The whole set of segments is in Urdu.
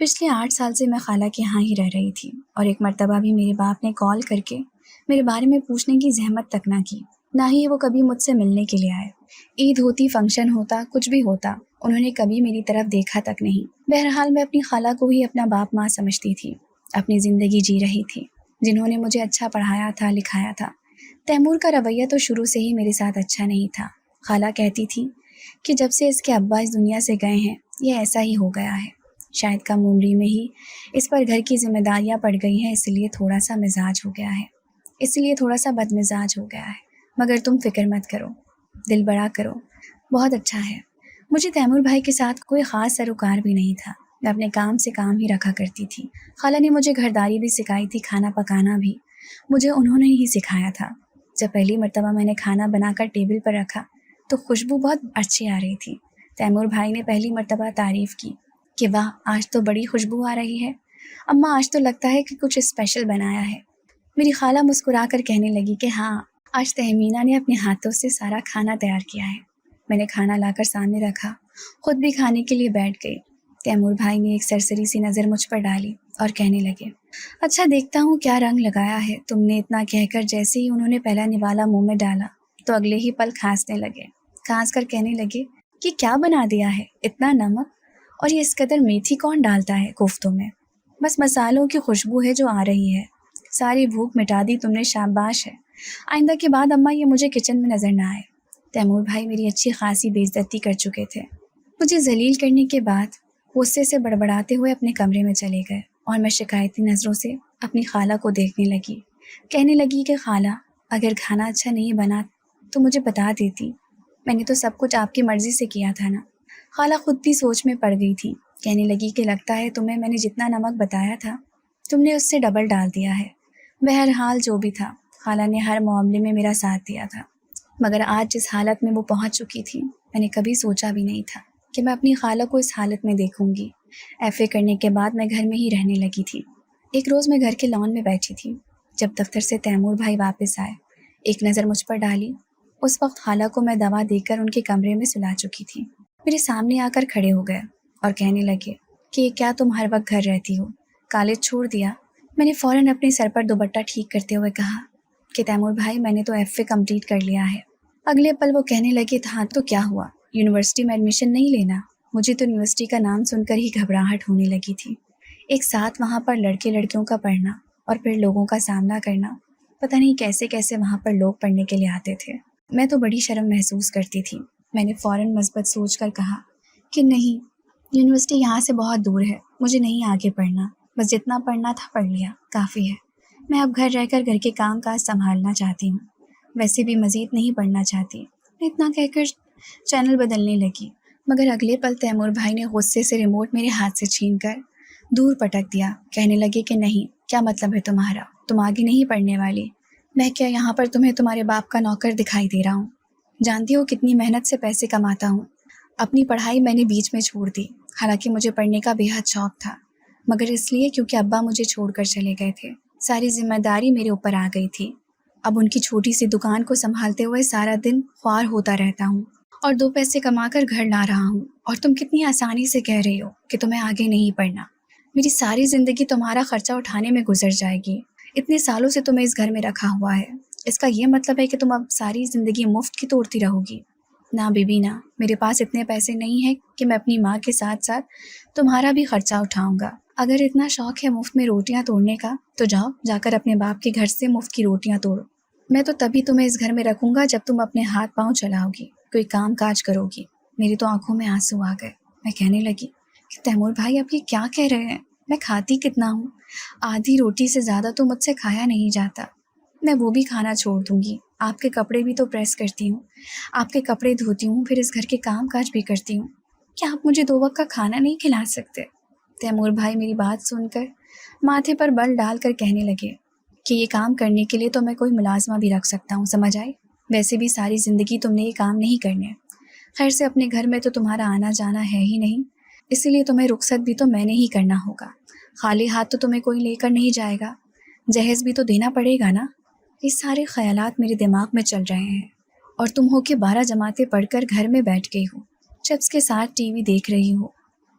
پچھلے 8 سال سے میں خالہ کے یہاں ہی رہ رہی تھی، اور ایک مرتبہ بھی میرے باپ نے کال کر کے میرے بارے میں پوچھنے کی زحمت تک نہ کی، نہ ہی وہ کبھی مجھ سے ملنے کے لیے آئے۔ عید ہوتی، فنکشن ہوتا، کچھ بھی ہوتا، انہوں نے کبھی میری طرف دیکھا تک نہیں۔ بہرحال میں اپنی خالہ کو ہی اپنا باپ ماں سمجھتی تھی، اپنی زندگی جی رہی تھی، جنہوں نے مجھے اچھا پڑھایا تھا، لکھایا تھا۔ تیمور کا رویہ تو شروع سے ہی میرے ساتھ اچھا نہیں تھا۔ خالہ کہتی تھی کہ جب سے اس کے ابا اس دنیا سے گئے ہیں یہ ایسا ہی ہو گیا ہے، شاید کم عمری میں ہی اس پر گھر کی ذمہ داریاں پڑ گئی ہیں، اس لیے تھوڑا سا مزاج ہو گیا ہے، اس لیے تھوڑا سا بد مزاج ہو گیا ہے، مگر تم فکر مت کرو، دل بڑا کرو، بہت اچھا ہے۔ مجھے تیمور بھائی کے ساتھ کوئی خاص سروکار بھی نہیں تھا، میں اپنے کام سے کام ہی رکھا کرتی تھی۔ خالہ نے مجھے گھرداری بھی سکھائی تھی، کھانا پکانا بھی مجھے انہوں نے ہی سکھایا تھا۔ جب پہلی مرتبہ میں نے کھانا بنا کر ٹیبل پر رکھا تو خوشبو بہت اچھی آ رہی تھی۔ تیمور بھائی نے پہلی مرتبہ تعریف کی کہ واہ، آج تو بڑی خوشبو آ رہی ہے، اماں آج تو لگتا ہے کہ کچھ اسپیشل بنایا ہے۔ میری خالہ مسکرا کر کہنے لگی کہ ہاں، آج تہمینہ نے اپنے ہاتھوں سے سارا کھانا تیار کیا ہے۔ میں نے کھانا لا کر سامنے رکھا، خود بھی کھانے کے لیے بیٹھ گئی۔ تیمور بھائی نے ایک سرسری سی نظر مجھ پر ڈالی اور کہنے لگے، اچھا دیکھتا ہوں کیا رنگ لگایا ہے تم نے۔ اتنا کہہ کر جیسے ہی انہوں نے پہلا نوالا منہ میں ڈالا تو اگلے ہی پل کھانسنے لگے، کھانس کر کہنے لگے کہ کیا بنا دیا ہے، اتنا نمک اور یہ اس قدر میتھی کون ڈالتا ہے کوفتوں میں؟ بس مسالوں کی خوشبو ہے جو آ رہی ہے، ساری بھوک مٹا دی تم نے، شاباش ہے۔ آئندہ کے بعد اماں یہ مجھے کچن میں نظر نہ آئے۔ تیمور بھائی میری اچھی خاصی بے عزتی کر چکے تھے۔ مجھے ذلیل کرنے کے بعد غصے سے بڑبڑاتے ہوئے اپنے کمرے میں چلے گئے، اور میں شکایتی نظروں سے اپنی خالہ کو دیکھنے لگی۔ کہنے لگی کہ خالہ، اگر کھانا اچھا نہیں بنا تو مجھے بتا دیتی، میں نے تو سب کچھ آپ کی مرضی سے کیا تھا نا۔ خالہ خود بھی سوچ میں پڑ گئی تھی، کہنے لگی کہ لگتا ہے تمہیں میں نے جتنا نمک بتایا تھا تم نے اس سے ڈبل ڈال دیا ہے۔ بہرحال جو بھی تھا، خالہ نے ہر معاملے میں میرا ساتھ دیا تھا، مگر آج جس حالت میں وہ پہنچ چکی تھی میں نے کبھی سوچا بھی نہیں تھا کہ میں اپنی خالہ کو اس حالت میں دیکھوں گی۔ ایف اے کرنے کے بعد میں گھر میں ہی رہنے لگی تھی۔ ایک روز میں گھر کے لان میں بیٹھی تھی، جب دفتر سے تیمور بھائی واپس آئے، ایک نظر مجھ پر ڈالی۔ اس وقت خالہ کو میں دوا دے کر ان کے کمرے میں سلا چکی تھی۔ میرے سامنے آ کر کھڑے ہو گئے اور کہنے لگے کہ کیا تم ہر وقت گھر رہتی ہو، کالج چھوڑ دیا؟ میں نے فوراً اپنے سر پر دوپٹہ ٹھیک کرتے ہوئے کہا کہ تیمور بھائی میں نے تو ایف اے کمپلیٹ کر لیا ہے۔ اگلے پل وہ کہنے لگے ہاں تو کیا ہوا، یونیورسٹی میں ایڈمیشن نہیں لینا؟ مجھے تو یونیورسٹی کا نام سن کر ہی گھبراہٹ ہونے لگی تھی۔ ایک ساتھ وہاں پر لڑکے لڑکیوں کا پڑھنا اور پھر لوگوں کا سامنا کرنا، پتہ نہیں کیسے کیسے وہاں پر لوگ پڑھنے کے لیے آتے تھے۔ میں تو بڑی شرم محسوس کرتی تھی۔ میں نے فوراً مثبت سوچ کر کہا کہ نہیں، یونیورسٹی یہاں سے بہت دور ہے، مجھے نہیں آگے پڑھنا، بس جتنا پڑھنا تھا پڑھ لیا، کافی ہے۔ میں اب گھر رہ کر گھر کے کام کاج سنبھالنا چاہتی ہوں، ویسے بھی مزید نہیں پڑھنا چاہتی۔ میں اتنا کہہ کر چینل بدلنے لگی، مگر اگلے پل تیمور بھائی نے غصے سے ریموٹ میرے ہاتھ سے چھین کر دور پٹک دیا۔ کہنے لگے کہ نہیں، کیا مطلب ہے تمہارا، تم آگے نہیں پڑھنے والی؟ میں کیا یہاں پر تمہیں تمہارے باپ کا نوکر دکھائی دے رہا ہوں؟ جانتی ہو کتنی محنت سے پیسے کماتا ہوں۔ اپنی پڑھائی میں نے بیچ میں چھوڑ دی، حالانکہ مجھے پڑھنے کا بے حد شوق تھا، مگر اس لیے کیونکہ ابا مجھے چھوڑ کر چلے گئے تھے، ساری ذمہ داری میرے اوپر آ گئی تھی۔ اب ان کی چھوٹی سی دکان کو سنبھالتے ہوئے سارا دن خوار ہوتا رہتا ہوں اور 2 پیسے کما کر گھر لا رہا ہوں، اور تم کتنی آسانی سے کہہ رہی ہو کہ تمہیں آگے نہیں پڑھنا۔ میری ساری زندگی تمہارا خرچہ اٹھانے میں گزر جائے گی، اتنے سالوں سے تمہیں اس گھر میں رکھا ہوا ہے، اس کا یہ مطلب ہے کہ تم اب ساری زندگی مفت کی توڑتی رہو گی؟ نہ بیبی نہ، میرے پاس اتنے پیسے نہیں ہیں کہ میں اپنی ماں کے ساتھ ساتھ تمہارا بھی خرچہ اٹھاؤں گا۔ اگر اتنا شوق ہے مفت میں روٹیاں توڑنے کا تو جاؤ، جا کر اپنے باپ کے گھر سے مفت کی روٹیاں توڑو۔ میں تو تبھی تمہیں اس گھر میں رکھوں گا جب تم اپنے ہاتھ پاؤں چلاؤ گی، کوئی کام کاج کرو گی۔ میری تو آنکھوں میں آنسو آ گئے۔ میں کہنے لگی کہ تیمور بھائی آپ یہ کیا کہہ رہے ہیں؟ میں کھاتی کتنا ہوں، آدھی روٹی سے زیادہ تو مجھ سے کھایا نہیں جاتا، میں وہ بھی کھانا چھوڑ دوں گی۔ آپ کے کپڑے بھی تو پریس کرتی ہوں، آپ کے کپڑے دھوتی ہوں، پھر اس گھر کے کام کاج بھی کرتی ہوں، کیا آپ مجھے 2 وقت کا کھانا نہیں کھلا سکتے؟ تیمور بھائی میری بات سن کر ماتھے پر بل ڈال کر کہنے لگے کہ یہ کام کرنے کے لیے تو میں کوئی ملازمہ بھی رکھ سکتا ہوں، سمجھ آئی؟ ویسے بھی ساری زندگی تم نے یہ کام نہیں کرنے، خیر سے اپنے گھر میں تو تمہارا آنا جانا ہے ہی نہیں، اسی لیے تمہیں رخصت بھی تو میں نے ہی کرنا ہوگا، خالی ہاتھ تو تمہیں کوئی لے کر نہیں جائے گا، جہیز بھی تو دینا پڑے گا نا۔ یہ سارے خیالات میرے دماغ میں چل رہے ہیں، اور تم ہو کہ 12 جماعتیں پڑھ کر گھر میں بیٹھ گئی ہو، چپس کے ساتھ ٹی وی دیکھ رہی ہو،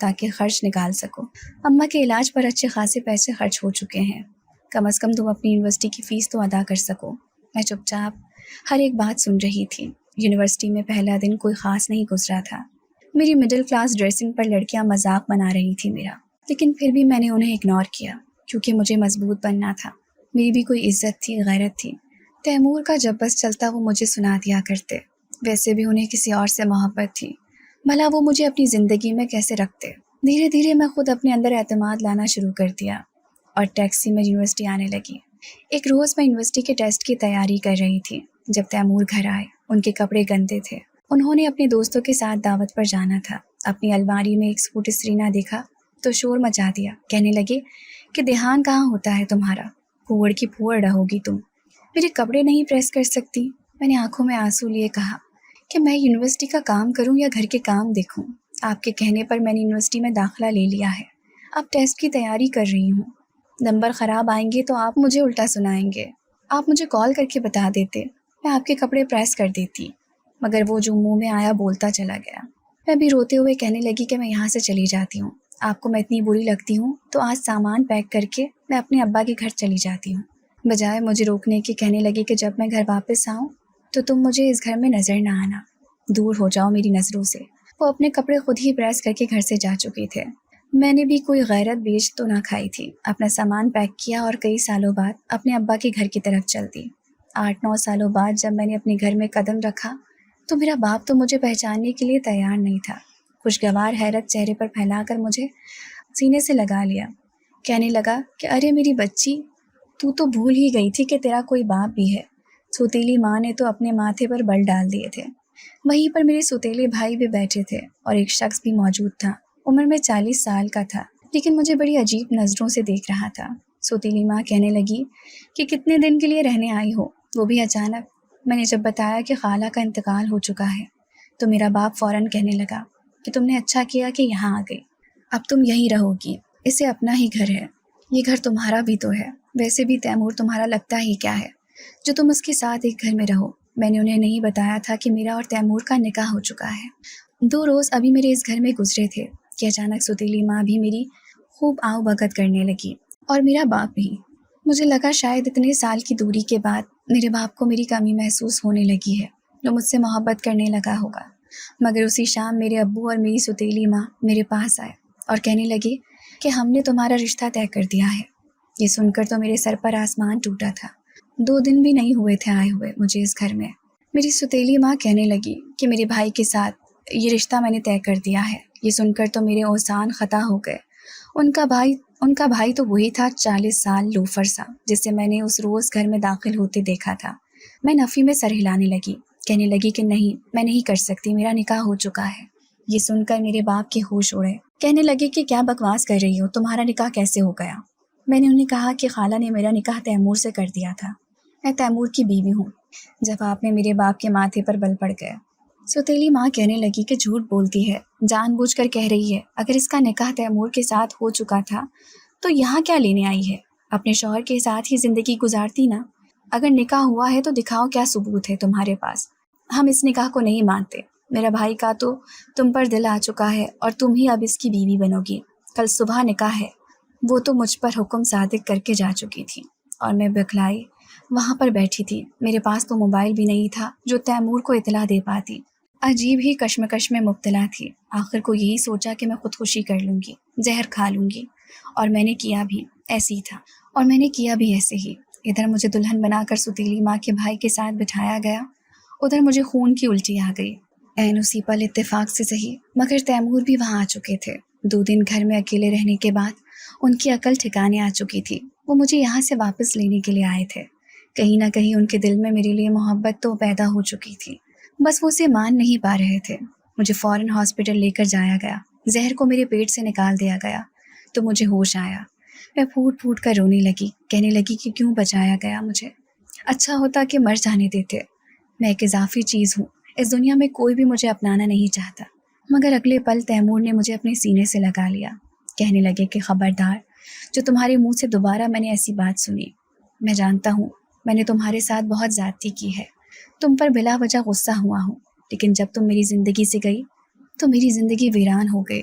تاکہ خرچ نکال سکو۔ اماں کے علاج پر اچھے خاصے پیسے خرچ ہو چکے ہیں، کم از کم تم اپنی یونیورسٹی کی فیس تو ادا کر سکو۔ میں چپ چاپ ہر ایک بات سن رہی تھی۔ یونیورسٹی میں پہلا دن کوئی خاص نہیں گزرا تھا۔ میری مڈل کلاس ڈریسنگ پر لڑکیاں مذاق بنا رہی تھی میرا، لیکن پھر بھی میں نے انہیں اگنور کیا کیونکہ مجھے مضبوط بننا تھا۔ میری بھی کوئی عزت تھی، غیرت تھی۔ تیمور کا جب بس چلتا وہ مجھے سنا دیا کرتے، ویسے بھی انہیں کسی اور سے محبت تھی، بھلا وہ مجھے اپنی زندگی میں کیسے رکھتے۔ دھیرے دھیرے میں خود اپنے اندر اعتماد لانا شروع کر دیا اور ٹیکسی میں یونیورسٹی آنے لگی۔ ایک روز میں یونیورسٹی کے ٹیسٹ کی تیاری کر رہی تھی جب تیمور گھر آئے۔ ان کے کپڑے گندے تھے، انہوں نے اپنے دوستوں کے ساتھ دعوت پر جانا تھا۔ اپنی الماری میں ایک سوٹ استری نہ دیکھا تو شور مچا دیا، کہنے لگے کہ دھیان کہاں ہوتا ہے تمہارا، پھوڑ کی پھوڑ رہوگی تم، میرے کپڑے نہیں پریس کر سکتی۔ میں نے آنکھوں میں آنسو لیے کہا کہ میں یونیورسٹی کا کام کروں یا گھر کے کام دیکھوں؟ آپ کے کہنے پر میں نے یونیورسٹی میں داخلہ لے لیا ہے، اب ٹیسٹ کی تیاری کر رہی ہوں۔ نمبر خراب آئیں گے تو آپ مجھے الٹا سنائیں گے، آپ مجھے کال کر کے بتا دیتے، میں آپ کے کپڑے پریس کر دیتی۔ مگر وہ جو منہ میں آیا بولتا چلا گیا۔ میں بھی روتے ہوئے کہنے لگی کہ میں یہاں سے چلی جاتی ہوں، آپ کو میں اتنی بری لگتی ہوں تو آج سامان پیک کر کے میں اپنے ابا کے گھر چلی جاتی ہوں۔ بجائے مجھے روکنے کے کہنے لگی کہ جب میں گھر واپس آؤں تو تم مجھے اس گھر میں نظر نہ آنا، دور ہو جاؤ میری نظروں سے۔ وہ اپنے کپڑے خود ہی پریس کر کے گھر سے جا چکے تھے۔ میں نے بھی کوئی غیرت بیچ تو نہ کھائی تھی، اپنا سامان پیک کیا اور کئی سالوں بعد اپنے ابا کے گھر کی طرف چل دی۔ 8-9 سالوں بعد جب میں نے اپنے گھر میں قدم رکھا تو میرا باپ تو مجھے پہچاننے کے لیے تیار نہیں تھا۔ خوشگوار حیرت چہرے پر پھیلا کر مجھے سینے سے لگا لیا، کہنے لگا کہ ارے میری بچی، تو بھول ہی گئی تھی کہ تیرا کوئی باپ بھی ہے۔ سوتیلی ماں نے تو اپنے ماتھے پر بل ڈال دیے تھے۔ وہیں پر میرے سوتیلے بھائی بھی بیٹھے تھے اور ایک شخص بھی موجود تھا، عمر میں 40 سال کا تھا، لیکن مجھے بڑی عجیب نظروں سے دیکھ رہا تھا۔ سوتیلی ماں کہنے لگی کہ کتنے دن کے لیے رہنے آئی ہو، وہ بھی اچانک۔ میں نے جب بتایا کہ خالہ کا انتقال ہو چکا ہے تو میرا باپ فوراً کہنے لگا کہ تم نے اچھا کیا کہ یہاں آ گئی، اب تم یہیں رہو گی، اسے اپنا ہی گھر ہے، یہ گھر تمہارا بھی تو ہے، ویسے بھی تیمور تمہارا لگتا ہی کیا ہے جو تم اس کے ساتھ ایک گھر میں رہو۔ میں نے انہیں نہیں بتایا تھا کہ میرا اور تیمور کا نکاح ہو چکا ہے۔ 2 روز ابھی میرے اس گھر میں گزرے تھے کہ اچانک سوتیلی ماں بھی میری خوب آؤ بھگت کرنے لگی اور میرا باپ بھی۔ مجھے لگا شاید اتنے سال کی دوری کے بعد میرے باپ کو میری کمی محسوس ہونے لگی ہے، جو مجھ سے محبت کرنے لگا ہوگا۔ مگر اسی شام میرے ابو اور میری سوتیلی ماں میرے پاس آئے اور کہنے لگے کہ ہم نے تمہارا رشتہ طے کر دیا ہے۔ یہ سن کر تو میرے سر پر آسمان ٹوٹا تھا۔ 2 دن بھی نہیں ہوئے تھے آئے ہوئے مجھے اس گھر میں۔ میری سوتیلی ماں کہنے لگی کہ میرے بھائی کے ساتھ یہ رشتہ میں نے طے کر دیا ہے۔ یہ سن کر تو میرے اوزان خطا ہو گئے۔ ان کا بھائی تو وہی تھا 40 سال لوفر سا جسے میں نے اس روز گھر میں داخل ہوتے دیکھا تھا۔ میں نفی میں سر ہلانے لگی، کہنے لگی کہ نہیں، میں نہیں کر سکتی، میرا نکاح ہو چکا ہے۔ یہ سن کر میرے باپ کے ہوش اڑے، کہنے لگے کہ کیا بکواس کر رہی ہو، تمہارا نکاح کیسے ہو گیا؟ میں نے انہیں کہا کہ خالہ نے میرا نکاح تیمور سے کر دیا تھا، میں تیمور کی بیوی ہوں۔ جواب میں میرے باپ کے ماتھے پر بل پڑ گئے۔ سوتیلی ماں کہنے لگی کہ جھوٹ بولتی ہے، جان بوجھ کر کہہ رہی ہے، اگر اس کا نکاح تیمور کے ساتھ ہو چکا تھا تو یہاں کیا لینے آئی ہے؟ اپنے شوہر کے ساتھ ہی زندگی گزارتی نا۔ اگر نکاح ہوا ہے تو دکھاؤ کیا ثبوت ہے تمہارے پاس۔ ہم اس نکاح کو نہیں مانتے، میرا بھائی کا تو تم پر دل آ چکا ہے اور تم ہی اب اس کی بیوی بنو گی۔ کل صبح نکاح ہے، وہ تو مجھ پر حکم صادق کر کے جا چکی تھی اور میں بکھلائی وہاں پر بیٹھی تھی۔ میرے پاس تو موبائل بھی نہیں تھا جو تیمور کو اطلاع دے پاتی۔ عجیب ہی کشمکش میں مبتلا تھی۔ آخر کو یہی سوچا کہ میں خودکشی کر لوں گی، زہر کھا لوں گی، اور میں نے کیا بھی ایسے ہی تھا، اور میں نے کیا بھی ایسے ہی۔ ادھر مجھے دلہن بنا کر سوتیلی ماں کے بھائی کے ساتھ بٹھایا گیا، ادھر مجھے خون کی الٹی آ گئی۔ عین اسی پل اتفاق سے صحیح مگر تیمور بھی وہاں آ چکے تھے۔ 2 دن گھر میں اکیلے رہنے کے بعد ان کی عقل ٹھکانے آ چکی تھی۔ وہ مجھے یہاں سے واپس لینے کے لیے آئے تھے۔ کہیں نہ کہیں ان کے دل میں میرے لیے محبت تو پیدا ہو چکی تھی، بس وہ اسے مان نہیں پا رہے تھے۔ مجھے فوراً ہاسپٹل لے کر جایا گیا، زہر کو میرے پیٹ سے نکال دیا گیا تو مجھے ہوش آیا۔ میں پھوٹ پھوٹ کر رونے لگی، کہنے لگی کہ کیوں بچایا گیا مجھے، اچھا ہوتا کہ مر جانے دیتے۔ میں ایک اضافی چیز ہوں، اس دنیا میں کوئی بھی مجھے اپنانا نہیں چاہتا۔ مگر اگلے پل تیمور نے مجھے اپنے سینے سے لگا لیا، کہنے لگے کہ خبردار، جو تمہارے منہ سے دوبارہ میں نے ایسی بات سنی۔ میں جانتا ہوں میں نے تمہارے ساتھ بہت زیادتی کی ہے، تم پر بلا وجہ غصہ ہوا ہوں، لیکن جب تم میری زندگی سے گئی تو میری زندگی ویران ہو گئی،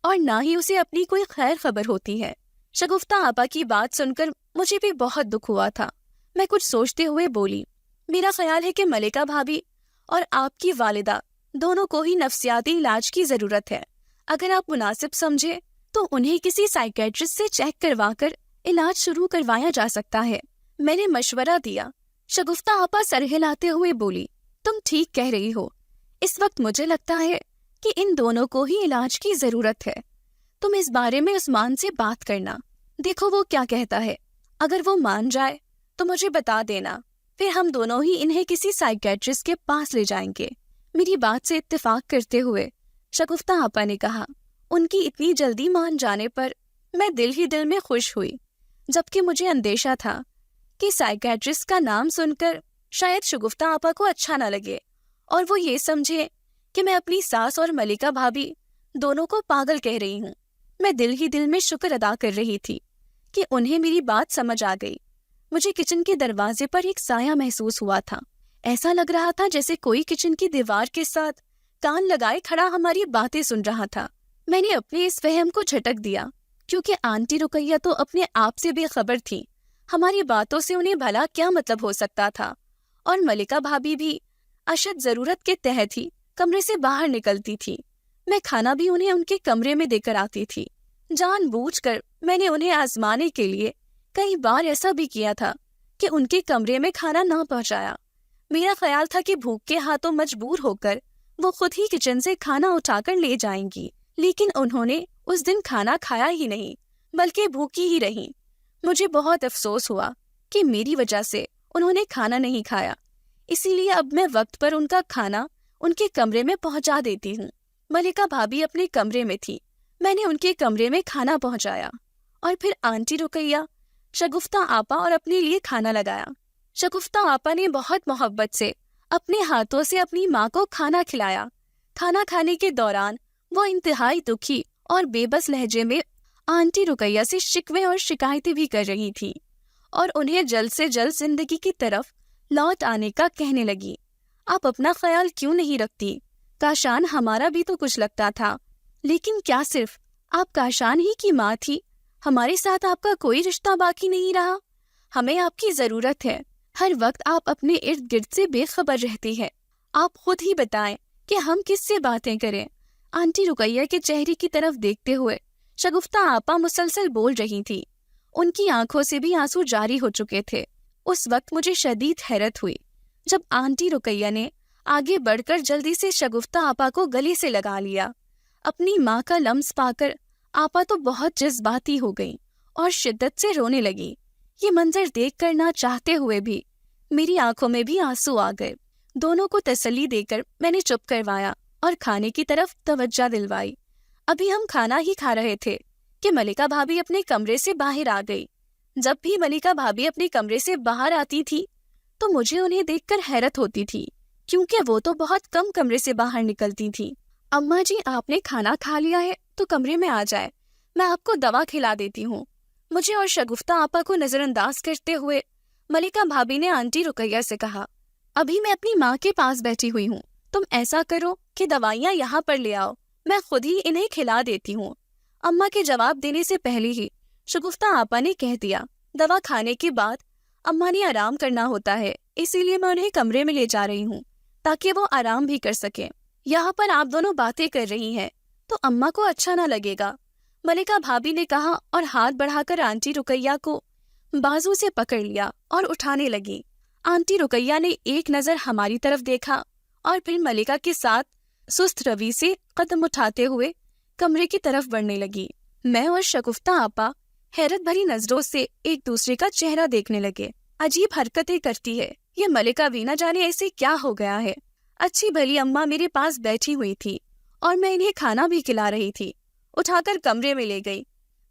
اور نہ ہی اسے اپنی کوئی خیر خبر ہوتی ہے۔ شگفتہ آپا کی بات سن کر مجھے بھی بہت دکھ ہوا تھا۔ میں کچھ سوچتے ہوئے بولی، میرا خیال ہے کہ ملکہ بھابھی اور آپ کی والدہ دونوں کو ہی نفسیاتی علاج کی ضرورت ہے۔ اگر آپ مناسب سمجھے تو انہیں کسی سائیکیٹرسٹ سے چیک کروا کر علاج شروع کروایا جا سکتا ہے۔ میں نے مشورہ دیا۔ شگفتہ آپا سر ہلاتے ہوئے بولی، تم ٹھیک کہہ رہی ہو، اس وقت مجھے لگتا ہے کہ ان دونوں کو ہی علاج کی ضرورت ہے۔ تم اس بارے میں عثمان سے بات کرنا، دیکھو وہ کیا کہتا ہے۔ اگر وہ مان جائے تو مجھے بتا دینا، پھر ہم دونوں ہی انہیں کسی سائیکیٹرسٹ کے پاس لے جائیں گے۔ میری بات سے اتفاق کرتے ہوئے شگفتہ آپا نے کہا، ان کی اتنی جلدی مان جانے پر میں دل ہی دل میں خوش ہوئی، جبکہ مجھے اندیشہ تھا کہ سائیکیٹرسٹ کا نام سن کر شاید شگفتہ آپا کو اچھا نہ لگے اور وہ یہ سمجھے کہ میں اپنی ساس اور ملکہ بھابھی دونوں کو پاگل کہہ رہی ہوں۔ میں دل ہی دل میں شکر ادا کر رہی تھی کہ انہیں میری بات سمجھ آ گئی۔ مجھے کچن کے دروازے پر ایک سایہ محسوس ہوا تھا۔ ایسا لگ رہا تھا جیسے کوئی کچن کی دیوار کے ساتھ کان لگائے کھڑا ہماری باتیں سن رہا تھا۔ میں نے اپنے اس فہم کو جھٹک دیا، کیونکہ آنٹی رقیہ تو اپنے آپ سے بے خبر تھی۔ ہماری باتوں سے انہیں بھلا کیا مطلب ہو سکتا تھا؟ اور ملکہ بھابھی بھی اشد ضرورت کے تحت ہی کمرے سے باہر نکلتی تھی۔ میں کھانا بھی انہیں ان کے کمرے میں دے کر آتی تھی۔ جان بوجھ کر میں نے انہیں آزمانے کے لیے کئی بار ایسا بھی کیا تھا کہ ان کے کمرے میں کھانا نہ پہنچایا۔ میرا خیال تھا کہ بھوک کے ہاتھوں مجبور ہو کر وہ خود ہی کچن سے کھانا اٹھا کر لے جائیں گی، لیکن انہوں نے اس دن کھانا کھایا ہی نہیں، بلکہ بھوکی ہی رہیں۔ مجھے بہت افسوس ہوا کہ میری وجہ سے انہوں نے کھانا نہیں کھایا، اسی لیے اب میں وقت پر ان کا کھانا ان کے کمرے میں پہنچا دیتی ہوں۔ ملکہ بھابھی اپنے کمرے میں تھی، میں نے ان کے کمرے میں کھانا پہنچایا اور پھر آنٹی رقیہ، شگفتہ آپا اور اپنے لیے کھانا لگایا۔ شگفتہ آپا نے بہت محبت سے اپنے ہاتھوں سے اپنی ماں کو کھانا کھلایا۔ کھانا کھانے کے دوران وہ انتہائی دکھی اور بے بس لہجے میں آنٹی رقیہ سے شکوے اور شکایتیں بھی کر رہی تھی اور انہیں جلد سے جلد زندگی کی طرف لوٹ آنے کا کہنے لگی۔ آپ اپنا خیال کیوں نہیں رکھتی؟ کاشان ہمارا بھی تو کچھ لگتا تھا، لیکن کیا صرف آپ کاشان ہی کی ماں تھی؟ ہمارے ساتھ آپ کا کوئی رشتہ باقی نہیں رہا؟ ہمیں آپ کی ضرورت ہے۔ ہر وقت آپ اپنے ارد گرد سے بے خبر رہتی ہے۔ آپ خود ہی بتائیں کہ ہم کس سے باتیں کریں؟ آنٹی رقیہ کے چہرے کی طرف دیکھتے ہوئے شگفتہ آپا مسلسل بول رہی تھی۔ ان کی آنکھوں سے بھی آنسو جاری ہو چکے تھے۔ اس وقت مجھے شدید حیرت ہوئی جب آنٹی رقیہ نے آگے بڑھ کر جلدی سے شگفتہ آپا کو گلے سے لگا لیا۔ اپنی ماں کا لمس پا کر آپا تو بہت جذباتی ہو گئی اور شدت سے رونے لگی۔ یہ منظر دیکھ کر نہ چاہتے ہوئے بھی میری آنکھوں میں بھی آنسو آ گئے۔ دونوں کو تسلی دے کر میں نے چپ کروایا اور کھانے کی طرف توجہ دلوائی۔ ابھی ہم کھانا ہی کھا رہے تھے کہ ملکہ بھابھی اپنے کمرے سے باہر آ گئی۔ جب بھی ملکہ بھابھی اپنے کمرے سے باہر آتی تھی تو مجھے انہیں دیکھ کر حیرت ہوتی تھی، کیونکہ وہ تو بہت کم کمرے سے باہر نکلتی تھی۔ اماں جی، آپ نے کھانا کھا لیا ہے تو کمرے میں آ جائے، میں آپ کو دوا کھلا دیتی ہوں۔ مجھے اور شگفتہ آپا کو نظر انداز کرتے ہوئے ملکہ بھابھی نے آنٹی رقیہ سے کہا، ابھی میں اپنی ماں کے پاس بیٹھی ہوئی ہوں، تم ایسا کرو کہ دوائیاں یہاں پر لے آؤ، میں خود ہی انہیں کھلا دیتی ہوں۔ اماں کے جواب دینے سے پہلے ہی شگفتہ آپا نے کہہ دیا، دوا کھانے کے بعد اماں نے آرام کرنا ہوتا ہے، اسی لیے میں انہیں کمرے میں لے جا رہی ہوں تاکہ وہ آرام بھی کر سکیں۔ یہاں پر آپ دونوں باتیں کر رہی ہیں تو اماں کو اچھا نہ لگے گا، ملکہ بھابھی نے کہا اور ہاتھ بڑھا کر آنٹی رقیہ کو بازو سے پکڑ لیا اور اٹھانے لگی۔ آنٹی رقیہ نے ایک نظر ہماری طرف دیکھا اور پھر ملکہ کے ساتھ سست روی سے قدم اٹھاتے ہوئے کمرے کی طرف بڑھنے لگی۔ میں اور شگفتہ آپا حیرت بھری نظروں سے ایک دوسرے کا چہرہ دیکھنے لگے۔ عجیب حرکتیں کرتی ہے یہ ملکہ بھی، نہ جانے ایسے کیا ہو گیا ہے۔ اچھی بھلی اماں میرے پاس بیٹھی ہوئی تھی اور میں انہیں کھانا بھی کھلا رہی تھی، اٹھا کر کمرے میں لے گئی۔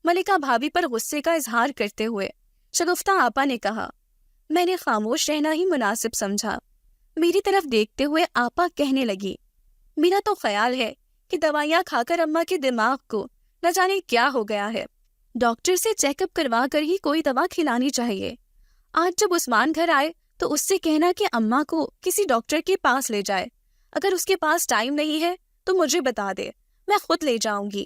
ملکہ بھابھی پر غصے کا اظہار کرتے ہوئے شگفتہ آپا نے کہا، میں نے خاموش رہنا ہی مناسب سمجھا۔ میری طرف دیکھتے ہوئے آپا کہنے لگی، میرا تو خیال ہے کہ دوائیاں کھا کر اماں کے دماغ کو نہ جانے کیا ہو گیا ہے، ڈاکٹر سے چیک اپ کروا کر ہی کوئی دوا کھلانی چاہیے۔ آج جب عثمان گھر آئے تو اس سے کہنا کہ اماں کو کسی ڈاکٹر کے پاس لے جائے، اگر اس کے پاس ٹائم نہیں ہے تو مجھے بتا دے، میں خود لے جاؤں گی۔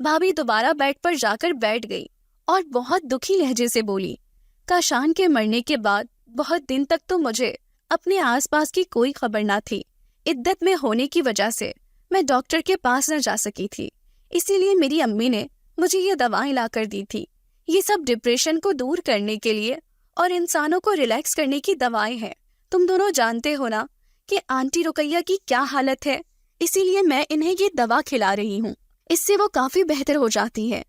بھابھی دوبارہ بیڈ پر جا کر بیٹھ گئی اور بہت دکھی لہجے سے بولی، کاشان کے مرنے کے بعد بہت دن تک تو مجھے اپنے آس پاس کی کوئی خبر نہ تھی۔ عدت میں ہونے کی وجہ سے میں ڈاکٹر کے پاس نہ جا سکی تھی، اسی لیے میری امی نے مجھے یہ دوائیں لا کر دی تھی۔ یہ سب ڈپریشن کو دور کرنے کے لیے اور انسانوں کو ریلیکس کرنے کی دوائیں ہیں۔ تم دونوں جانتے ہو نا کہ آنٹی رقیہ کی کیا حالت ہے، اسی لیے میں انہیں یہ دوا کھلا رہی ہوں۔ اس سے وہ کافی بہتر ہو جاتی ہے،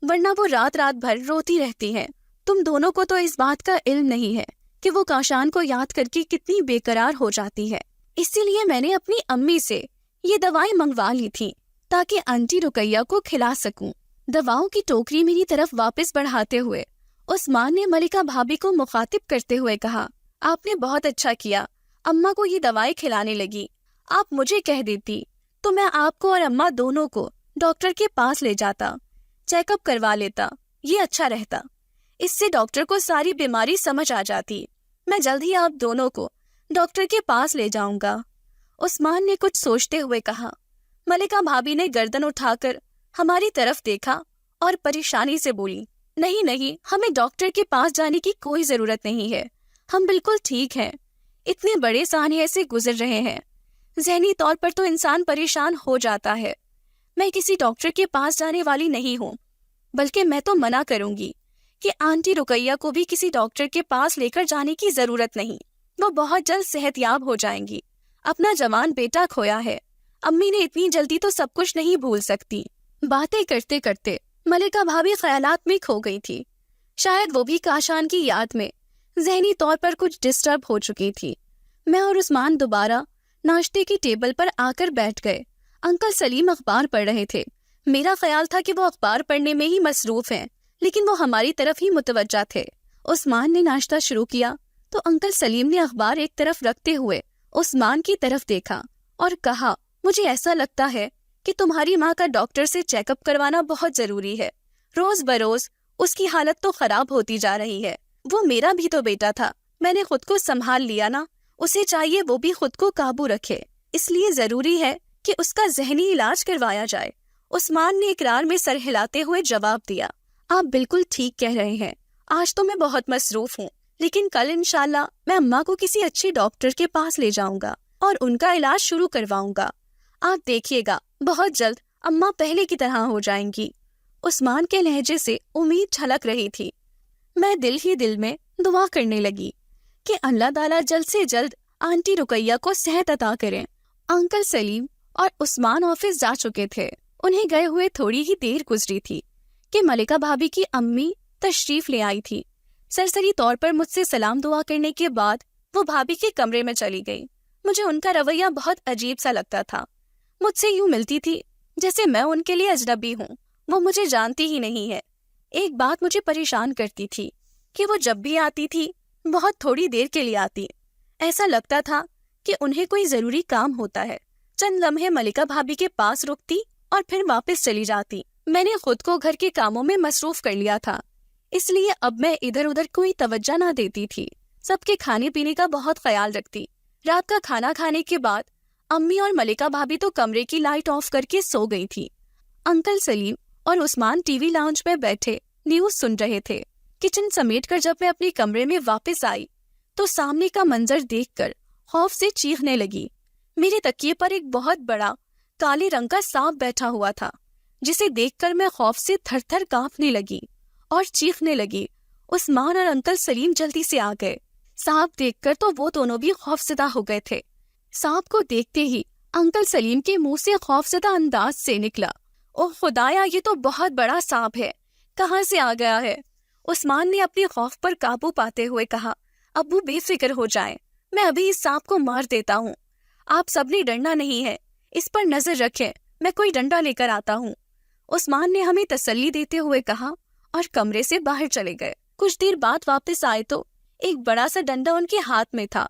ورنہ وہ رات رات بھر روتی رہتی ہے۔ تم دونوں کو تو اس بات کا علم نہیں ہے کہ وہ کاشان کو یاد کر کے کتنی بے قرار ہو جاتی ہے، اسی لیے میں نے اپنی امی سے یہ دوائیں منگوا لی تھی تاکہ آنٹی رقیہ کو کھلا سکوں۔ دواؤں کی ٹوکری میری طرف واپس بڑھاتے ہوئے عثمان نے ملکہ بھابھی کو مخاطب کرتے ہوئے کہا، آپ نے بہت اچھا کیا، اماں کو یہ دوائیں کھلانے لگی۔ آپ مجھے کہہ دیتی تو میں آپ کو اور اماں دونوں کو ڈاکٹر کے پاس لے جاتا، چیک اپ کروا لیتا، یہ اچھا رہتا۔ اس سے ڈاکٹر کو ساری بیماری سمجھ آ جاتی۔ میں جلد ہی آپ دونوں کو ڈاکٹر کے پاس لے جاؤں گا۔ عثمان نے کچھ سوچتے ہوئے کہا۔ ملکہ بھابھی نے گردن اٹھا کر ہماری طرف دیکھا اور پریشانی سے بولی، نہیں نہیں، ہمیں ڈاکٹر کے پاس جانے کی کوئی ضرورت نہیں ہے، ہم بالکل ٹھیک ہیں۔ اتنے بڑے سانحے سے گزر رہے ہیں، ذہنی طور پر تو انسان پریشان ہو جاتا ہے۔ میں کسی ڈاکٹر کے پاس جانے والی نہیں ہوں، بلکہ میں تو منع کروں گی کہ آنٹی رقیہ کو بھی کسی ڈاکٹر کے پاس لے کر جانے کی ضرورت نہیں، وہ بہت جلد صحت یاب ہو جائیں گی۔ اپنا جوان بیٹا کھویا ہے، امی نے اتنی جلدی تو سب کچھ نہیں بھول سکتی۔ باتیں کرتے کرتے ملکہ بھابھی خیالات میں کھو گئی تھی، شاید وہ بھی کاشان کی یاد میں ذہنی طور پر کچھ ڈسٹرب ہو چکی تھی۔ میں اور عثمان دوبارہ ناشتے کی ٹیبل پر آ کر بیٹھ گئے۔ انکل سلیم اخبار پڑھ رہے تھے۔ میرا خیال تھا کہ وہ اخبار پڑھنے میں ہی مصروف ہیں، لیکن وہ ہماری طرف ہی متوجہ تھے۔ عثمان نے ناشتہ شروع کیا تو انکل سلیم نے اخبار ایک طرف رکھتے ہوئے عثمان کی طرف دیکھا اور کہا، مجھے ایسا لگتا ہے کہ تمہاری ماں کا ڈاکٹر سے چیک اپ کروانا بہت ضروری ہے۔ روز بروز اس کی حالت تو خراب ہوتی جا رہی ہے۔ وہ میرا بھی تو بیٹا تھا، میں نے خود کو سنبھال لیا نا، اسے چاہیے وہ بھی خود کو قابو رکھے، اس لیے ضروری ہے کہ اس کا ذہنی علاج کروایا جائے۔ عثمان نے اقرار میں سر ہلاتے ہوئے جواب دیا، آپ بالکل ٹھیک کہہ رہے ہیں، آج تو میں بہت مصروف ہوں، لیکن کل انشاءاللہ میں اماں کو کسی اچھی ڈاکٹر کے پاس لے جاؤں گا اور ان کا علاج شروع کرواؤں گا۔ آپ دیکھیے گا بہت جلد اماں پہلے کی طرح ہو جائیں گی۔ عثمان کے لہجے سے امید چھلک رہی تھی۔ میں دل ہی دل میں دعا کرنے لگی کہ اللہ تعالیٰ جلد سے جلد آنٹی رقیہ کو صحت عطا کریں۔ انکل سلیم اور عثمان آفس جا چکے تھے۔ انہیں گئے ہوئے تھوڑی ہی دیر گزری تھی کہ ملکہ بھابھی کی امی تشریف لے آئی تھی۔ سرسری طور پر مجھ سے سلام دعا کرنے کے بعد وہ بھابھی کے کمرے میں چلی گئی۔ مجھے ان کا رویہ بہت عجیب سا لگتا تھا، مجھ سے یوں ملتی تھی جیسے میں ان کے لیے اجنبی ہوں، وہ مجھے جانتی ہی نہیں ہے۔ ایک بات مجھے پریشان کرتی تھی کہ وہ جب بھی آتی تھی بہت تھوڑی دیر کے لیے آتی، ایسا لگتا تھا کہ انہیں کوئی ضروری کام ہوتا ہے۔ چند لمحے ملکہ بھابھی کے پاس رکتی اور پھر واپس چلی جاتی۔ میں نے خود کو گھر کے کاموں میں مصروف کر لیا تھا، اس لیے اب میں ادھر ادھر کوئی توجہ نہ دیتی تھی، سب کے کھانے پینے کا بہت خیال رکھتی۔ رات کا کھانا کھانے کے بعد امی اور ملکہ بھابھی تو کمرے کی لائٹ آف کر کے سو گئی تھی۔ انکل سلیم اور عثمان ٹی وی لاؤنج میں بیٹھے نیوز سن رہے تھے۔ کچن سمیٹ کر جب میں اپنے کمرے میں واپس آئی تو سامنے کا منظر دیکھ کر خوف سے چیخنے لگی۔ میرے تکیے پر ایک بہت بڑا کالے رنگ کا سانپ بیٹھا ہوا تھا، جسے دیکھ کر میں خوف سے تھر تھر کانپنے لگی اور چیخنے لگی۔ عثمان اور انکل سلیم جلدی سے آ گئے۔ سانپ دیکھ کر تو وہ دونوں بھی خوفزدہ ہو گئے تھے۔ سانپ کو دیکھتے ہی انکل سلیم کے منہ سے خوفزدہ انداز سے نکلا، اوہ خدایا، یہ تو بہت بڑا سانپ ہے، کہاں سے آ گیا ہے؟ عثمان نے اپنے خوف پر قابو پاتے ہوئے کہا، ابو بے فکر ہو جائیں، میں ابھی اس سانپ کو مار دیتا ہوں۔ آپ سب نے ڈرنا نہیں ہے، اس پر نظر رکھیں، میں کوئی ڈنڈا لے کر آتا ہوں۔ عثمان نے ہمیں تسلی دیتے ہوئے کہا اور کمرے سے باہر چلے گئے۔ کچھ دیر بعد واپس آئے تو ایک بڑا سا ڈنڈا ان کے ہاتھ میں تھا،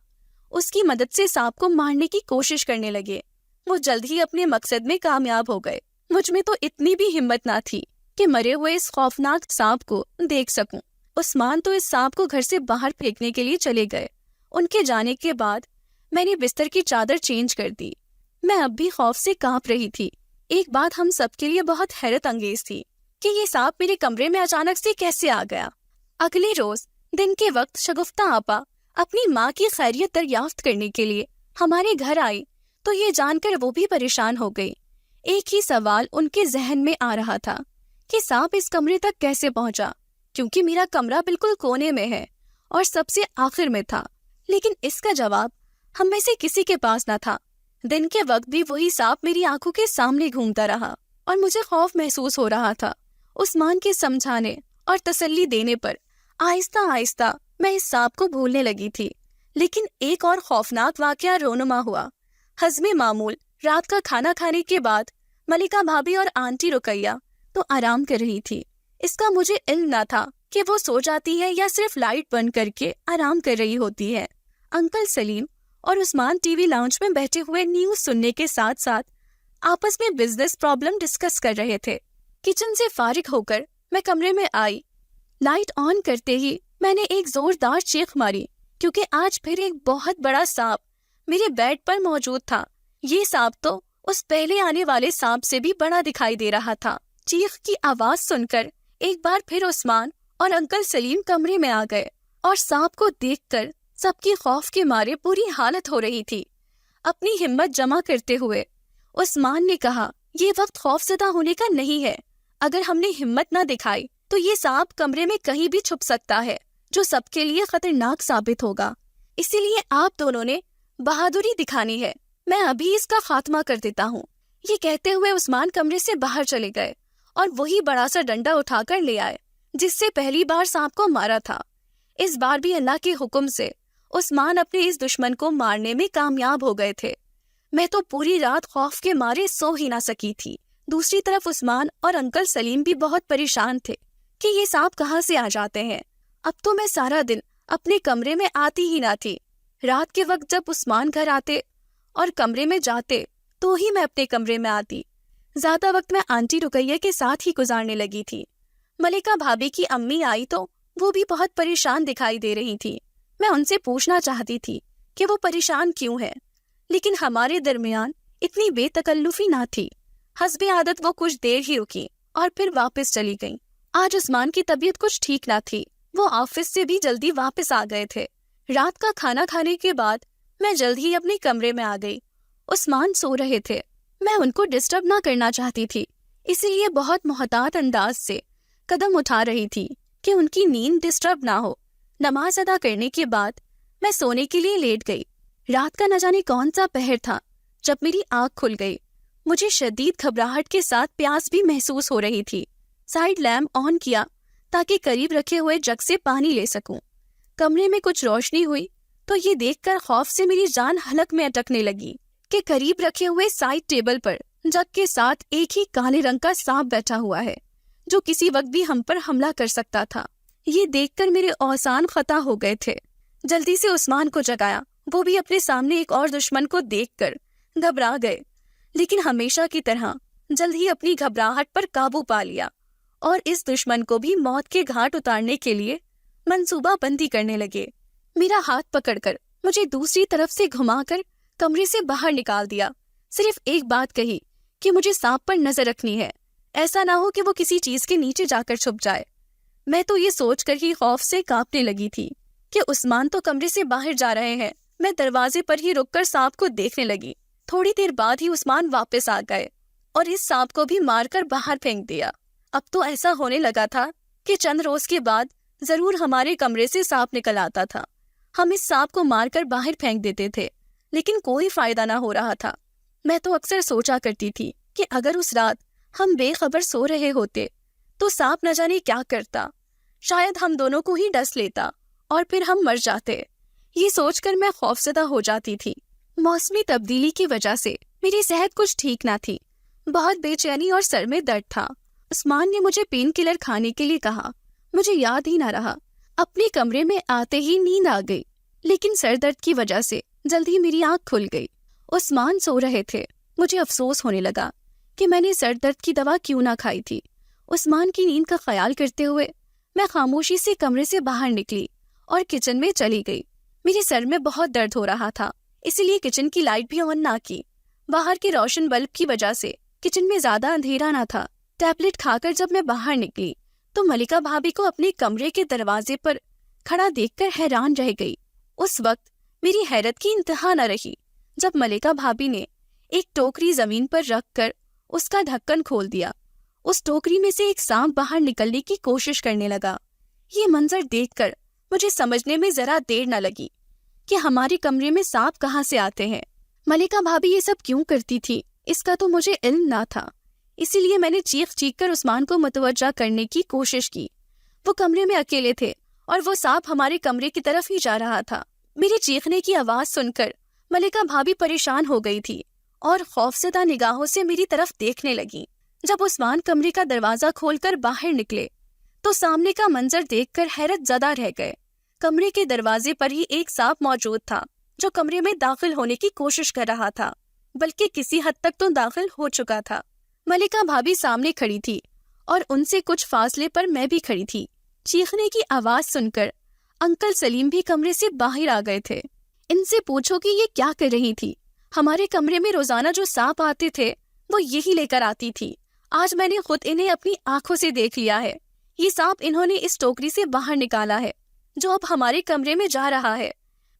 اس کی مدد سے سانپ کو مارنے کی کوشش کرنے لگے۔ وہ جلد ہی اپنے مقصد میں کامیاب ہو گئے۔ مجھ میں تو اتنی بھی ہمت نہ تھی کہ مرے ہوئے اس خوفناک سانپ کو دیکھ سکوں۔ عثمان تو اس سانپ کو گھر سے باہر پھینکنے کے لیے چلے گئے۔ ان کے جانے کے بعد میں نے بستر کی چادر چینج کر دی۔ میں اب بھی خوف سے کانپ رہی تھی ایک بات ہم سب کے لیے بہت حیرت انگیز تھی کہ یہ سانپ میرے کمرے میں اچانک سے کیسے آ گیا۔ اگلے روز دن کے وقت شگفتہ آپا اپنی ماں کی خیریت دریافت کرنے کے لیے ہمارے گھر آئی تو یہ جان کر وہ بھی پریشان ہو گئی۔ ایک ہی سوال ان کے ذہن میں آ رہا تھا کہ سانپ اس کمرے تک کیسے پہنچا، کیونکہ میرا کمرہ بالکل کونے میں ہے اور سب سے آخر میں تھا، لیکن اس کا جواب ہم میں سے کسی کے پاس نہ تھا۔ دن کے وقت بھی وہی سانپ میری آنکھوں کے سامنے گھومتا رہا اور مجھے خوف محسوس ہو رہا تھا۔ عثمان کے سمجھانے اور تسلی دینے پر آہستہ آہستہ میں اس سانپ کو بھولنے لگی تھی، لیکن ایک اور خوفناک واقعہ رونما ہوا۔ ہضم معمول رات کا کھانا کھانے کے بعد ملکہ بھابھی اور آنٹی رقیہ تو آرام کر رہی تھی۔ اس کا مجھے علم نہ تھا کہ وہ سو جاتی ہے یا صرف لائٹ بند کر کے آرام کر رہی ہوتی ہے۔ انکل سلیم اور عثمان ٹی وی لاؤنج میں بیٹھے ہوئے نیوز سننے کے ساتھ ساتھ آپس میں بزنس پرابلم ڈسکس کر رہے تھے۔ کچن سے فارغ ہو کر میں کمرے میں آئی۔ لائٹ آن کرتے ہی میں نے ایک زوردار چیخ ماری، کیونکہ آج پھر ایک بہت بڑا سانپ میرے بیڈ پر موجود تھا۔ یہ سانپ تو اس پہلے آنے والے سانپ سے بھی بڑا دکھائی دے رہا تھا۔ چیخ کی آواز سن کر ایک بار پھر عثمان اور انکل سلیم کمرے میں آ گئے اور سانپ کو دیکھ کر سب کی خوف کے مارے بری حالت ہو رہی تھی۔ اپنی ہمت جمع کرتے ہوئے عثمان نے کہا، یہ وقت خوف زدہ ہونے کا نہیں ہے۔ اگر ہم نے ہمت نہ دکھائی تو یہ سانپ کمرے میں کہیں بھی چھپ سکتا ہے، جو سب کے لیے خطرناک ثابت ہوگا۔ اسی لیے آپ دونوں نے بہادری دکھانی ہے۔ میں ابھی اس کا خاتمہ کر دیتا ہوں۔ یہ کہتے ہوئے عثمان کمرے سے باہر چلے گئے اور وہی بڑا سا ڈنڈا اٹھا کر لے آئے جس سے پہلی بار سانپ کو مارا تھا۔ اس بار بھی اللہ کے حکم سے عثمان اپنے اس دشمن کو مارنے میں کامیاب ہو گئے تھے۔ میں تو پوری رات خوف کے مارے سو ہی نہ سکی تھی۔ دوسری طرف عثمان اور انکل سلیم بھی بہت پریشان تھے کہ یہ سانپ کہاں سے آ جاتے ہیں۔ اب تو میں سارا دن اپنے کمرے میں آتی ہی نہ تھی۔ رات کے وقت جب عثمان گھر آتے اور کمرے میں جاتے تو ہی میں اپنے کمرے میں آتی۔ زیادہ وقت میں آنٹی رقیہ کے ساتھ ہی گزارنے لگی تھی۔ ملکہ بھابھی کی امی آئی تو وہ بھی بہت پریشان دکھائی دے رہی تھی۔ میں ان سے پوچھنا چاہتی تھی کہ وہ پریشان کیوں ہے، لیکن ہمارے درمیان اتنی بے تکلفی نہ تھی۔ حسب عادت وہ کچھ دیر ہی رکی اور پھر واپس چلی گئیں۔ آج عثمان کی طبیعت کچھ ٹھیک نہ تھی، وہ آفس سے بھی جلدی واپس آ گئے تھے۔ رات کا کھانا کھانے کے بعد میں جلد ہی اپنے کمرے میں آ گئی۔ عثمان سو رہے تھے، میں ان کو ڈسٹرب نہ کرنا چاہتی تھی، اسی لیے بہت محتاط انداز سے قدم اٹھا رہی تھی کہ ان کی نیند ڈسٹرب نہ ہو۔ نماز ادا کرنے کے بعد میں سونے کے لیے لیٹ گئی۔ رات کا نہ جانے کون سا پہر تھا جب میری آنکھ کھل گئی۔ مجھے شدید گھبراہٹ کے ساتھ پیاس بھی محسوس ہو رہی تھی۔ سائیڈ لیمپ آن کیا تاکہ قریب رکھے ہوئے جگ سے پانی لے سکوں۔ کمرے میں کچھ روشنی ہوئی تو یہ دیکھ کر خوف سے میری جان حلق میں اٹکنے لگی کہ قریب رکھے ہوئے سائیڈ ٹیبل پر جگ کے ساتھ ایک ہی کالے رنگ کا سانپ بیٹھا ہوا ہے جو کسی وقت بھی ہم پر حملہ کر سکتا تھا۔ یہ دیکھ کر میرے اوزان خطا ہو گئے تھے۔ جلدی سے عثمان کو جگایا، وہ بھی اپنے سامنے ایک اور دشمن کو دیکھ کر گھبرا گئے، لیکن ہمیشہ کی طرح جلد ہی اپنی گھبراہٹ پر قابو پا لیا اور اس دشمن کو بھی موت کے گھاٹ اتارنے کے لیے منصوبہ بندی کرنے لگے۔ میرا ہاتھ پکڑ کر مجھے دوسری طرف سے گھما کر کمرے سے باہر نکال دیا۔ صرف ایک بات کہی کہ مجھے سانپ پر نظر رکھنی ہے، ایسا نہ ہو کہ وہ کسی چیز کے نیچے جا کر چھپ جائے۔ میں تو یہ سوچ کر ہی خوف سے کانپنے لگی تھی کہ عثمان تو کمرے سے باہر جا رہے ہیں۔ میں دروازے پر ہی رک کر سانپ کو دیکھنے لگی۔ تھوڑی دیر بعد ہی عثمان واپس آ گئے اور اس سانپ کو بھی مار کر باہر پھینک دیا۔ اب تو ایسا ہونے لگا تھا کہ چند روز کے بعد ضرور ہمارے کمرے سے سانپ نکل آتا تھا۔ ہم اس سانپ کو مار کر باہر پھینک دیتے تھے، لیکن کوئی فائدہ نہ ہو رہا تھا۔ میں تو اکثر سوچا کرتی تھی کہ اگر اس رات ہم بے خبر سو رہے ہوتے تو سانپ نہ جانے کیا کرتا، شاید ہم دونوں کو ہی ڈس لیتا اور پھر ہم مر جاتے۔ یہ سوچ کر میں خوفزدہ ہو جاتی تھی۔ موسمی تبدیلی کی وجہ سے میری صحت کچھ ٹھیک نہ تھی، بہت بے چینی اور سر میں درد تھا۔ عثمان نے مجھے پین کلر کھانے کے لیے کہا، مجھے یاد ہی نہ رہا۔ اپنے کمرے میں آتے ہی نیند آ گئی، لیکن سر درد کی وجہ سے جلدی میری آنکھ کھل گئی۔ عثمان سو رہے تھے۔ مجھے افسوس ہونے لگا کہ میں نے سر درد کی دوا کیوں نہ کھائی تھی۔ عثمان کی نیند کا خیال کرتے ہوئے میں خاموشی سے کمرے سے باہر نکلی اور کچن میں چلی گئی۔ میرے سر میں بہت درد ہو رہا تھا، اسی لیے کچن کی لائٹ بھی آن نہ کی۔ باہر کے روشن بلب کی وجہ سے کچن میں زیادہ اندھیرا نہ تھا۔ ٹیبلٹ کھا کر جب میں باہر نکلی تو ملکہ بھابھی کو اپنے کمرے کے دروازے پر کھڑا دیکھ کر حیران رہ گئی۔ اس وقت میری حیرت کی انتہا نہ رہی جب ملکہ بھابھی نے ایک ٹوکری زمین پر رکھ کر اس کا ڈھکن کھول دیا۔ اس ٹوکری میں سے ایک سانپ باہر نکلنے کی کوشش کرنے لگا۔ یہ منظر دیکھ کر مجھے سمجھنے میں ذرا دیر نہ لگی کہ ہمارے کمرے میں سانپ کہاں سے آتے ہیں۔ ملکہ بھابھی یہ سب کیوں کرتی تھی اس کا تو مجھے علم نہ تھا، اسی لیے میں نے چیخ کر عثمان کو متوجہ کرنے کی کوشش کی۔ وہ کمرے میں اکیلے تھے اور وہ سانپ ہمارے کمرے کی طرف ہی جا رہا تھا۔ میرے چیخنے کی آواز سن کر ملکہ بھابھی پریشان ہو گئی تھی اور خوفزدہ نگاہوں سے میری طرف دیکھنے لگی۔ جب عثمان کمرے کا دروازہ کھول کر باہر نکلے تو سامنے کا منظر دیکھ کر حیرت زدہ رہ گئے۔ کمرے کے دروازے پر ہی ایک سانپ موجود تھا جو کمرے میں داخل ہونے کی کوشش کر رہا تھا، بلکہ کسی حد تک تو داخل ہو چکا تھا۔ ملکہ بھابھی سامنے کھڑی تھی اور ان سے کچھ فاصلے پر میں بھی کھڑی تھی۔ چیخنے کی آواز سن کر انکل سلیم بھی کمرے سے باہر آ گئے تھے۔ ان سے پوچھو کہ یہ کیا کر رہی تھی؟ ہمارے کمرے میں روزانہ جو سانپ آتے تھے وہ یہی لے کر آتی تھی۔ آج میں نے خود انہیں اپنی آنکھوں سے دیکھ لیا ہے۔ یہ سانپ انہوں نے اس ٹوکری سے باہر نکالا ہے جو اب ہمارے کمرے میں جا رہا ہے۔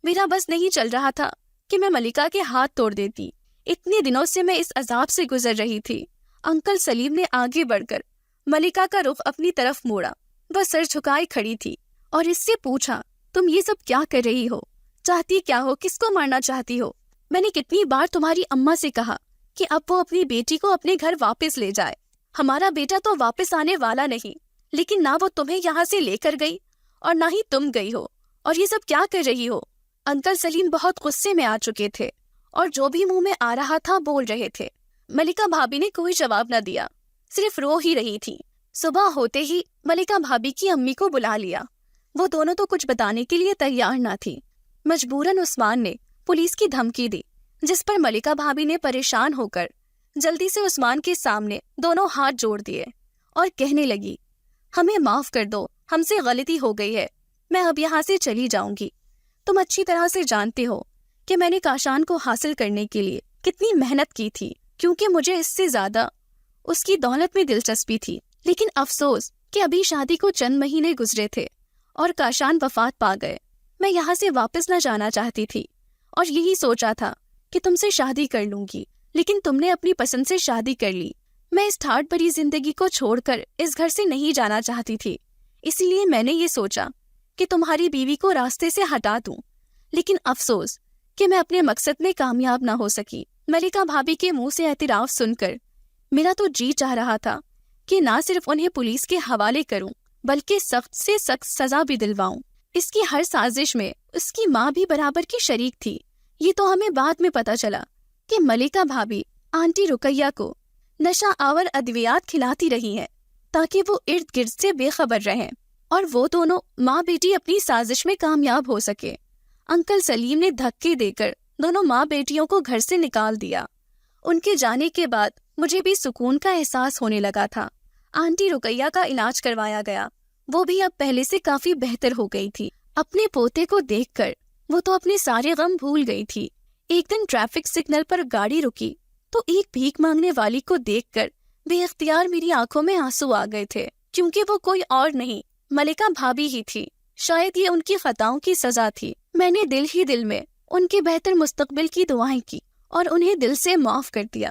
میرا بس نہیں چل رہا تھا کہ میں ملکہ کے ہاتھ توڑ دیتی۔ اتنے دنوں سے میں اس عذاب سے گزر رہی تھی۔ انکل سلیم نے آگے بڑھ کر ملکہ کا رخ اپنی طرف موڑا۔ وہ سر جھکائے کھڑی تھی اور اس سے پوچھا، تم یہ سب کیا کر رہی ہو؟ چاہتی کیا ہو؟ کس کو مارنا چاہتی ہو؟ میں نے کتنی بار تمہاری اماں سے کہا کہ اب وہ اپنی بیٹی کو اپنے گھر واپس لے جائے۔ ہمارا بیٹا تو واپس آنے والا نہیں، لیکن نہ وہ تمہیں یہاں سے لے کر گئی اور نہ ہی تم گئی ہو، اور یہ سب کیا کر رہی ہو؟ انکل سلیم بہت غصے میں آ چکے تھے اور جو بھی منہ میں آ رہا تھا بول رہے تھے۔ ملکہ بھابھی نے کوئی جواب نہ دیا، صرف رو ہی رہی تھی۔ صبح ہوتے ہی ملکہ بھابھی کی امی کو بلا لیا۔ وہ دونوں تو کچھ بتانے کے لیے تیار نہ تھی۔ مجبوراً عثمان نے پولیس کی دھمکی دی، جس پر ملکہ بھابھی نے پریشان ہو کر جلدی سے عثمان کے سامنے دونوں ہاتھ جوڑ دیے اور کہنے لگی، ہمیں معاف کر دو، ہم سے غلطی ہو گئی ہے، میں اب یہاں سے چلی جاؤں گی۔ تم اچھی طرح سے جانتے ہو کہ میں نے کاشان کو حاصل کرنے کے لیے کتنی محنت کی تھی، کیونکہ مجھے اس سے زیادہ اس کی دولت میں دلچسپی تھی۔ لیکن افسوس کہ ابھی شادی کو چند مہینے گزرے تھے اور کاشان وفات پا گئے۔ میں یہاں سے واپس نہ جانا چاہتی تھی اور یہی سوچا تھا کہ تم سے شادی کر لوں گی، لیکن تم نے اپنی پسند سے شادی کر لی۔ میں اس ٹھاٹھ بھری زندگی کو چھوڑ کر اس گھر سے نہیں جانا چاہتی تھی، اسی لیے میں نے یہ سوچا کہ تمہاری بیوی کو راستے سے ہٹا دوں، لیکن افسوس کہ میں اپنے مقصد میں کامیاب نہ ہو سکی۔ ملکہ بھابھی کے منہ سے اعتراف سن کر میرا تو جی چاہ رہا تھا کہ نہ صرف انہیں پولیس کے حوالے کروں بلکہ سخت سے سخت سزا بھی دلواؤں۔ اس کی ہر سازش میں اس کی ماں بھی برابر کی شریک تھی۔ یہ تو ہمیں بعد میں پتہ چلا کہ ملکہ بھابھی آنٹی رقیہ کو نشہ آور ادویات کھلاتی رہی ہیں تاکہ وہ ارد گرد سے بے خبر رہیں اور وہ دونوں ماں بیٹی اپنی سازش میں کامیاب ہو سکے۔ انکل سلیم نے دھکے دے کر دونوں ماں بیٹیوں کو گھر سے نکال دیا۔ ان کے جانے کے بعد مجھے بھی سکون کا احساس ہونے لگا تھا۔ آنٹی رقیہ کا علاج کروایا گیا، وہ بھی اب پہلے سے کافی بہتر ہو گئی تھی۔ اپنے پوتے کو دیکھ کر وہ تو اپنے سارے غم بھول گئی تھی۔ ایک دن ٹریفک سگنل پر گاڑی رکی تو ایک بھیک مانگنے والی کو دیکھ کر بے اختیار میری آنکھوں میں آنسو آ گئے تھے، کیونکہ وہ کوئی اور نہیں ملکہ بھابھی ہی تھی۔ شاید یہ ان کی خطاؤں کی سزا تھی۔ میں نے دل ہی دل میں ان کے بہتر مستقبل کی دعائیں کی اور انہیں دل سے معاف کر دیا۔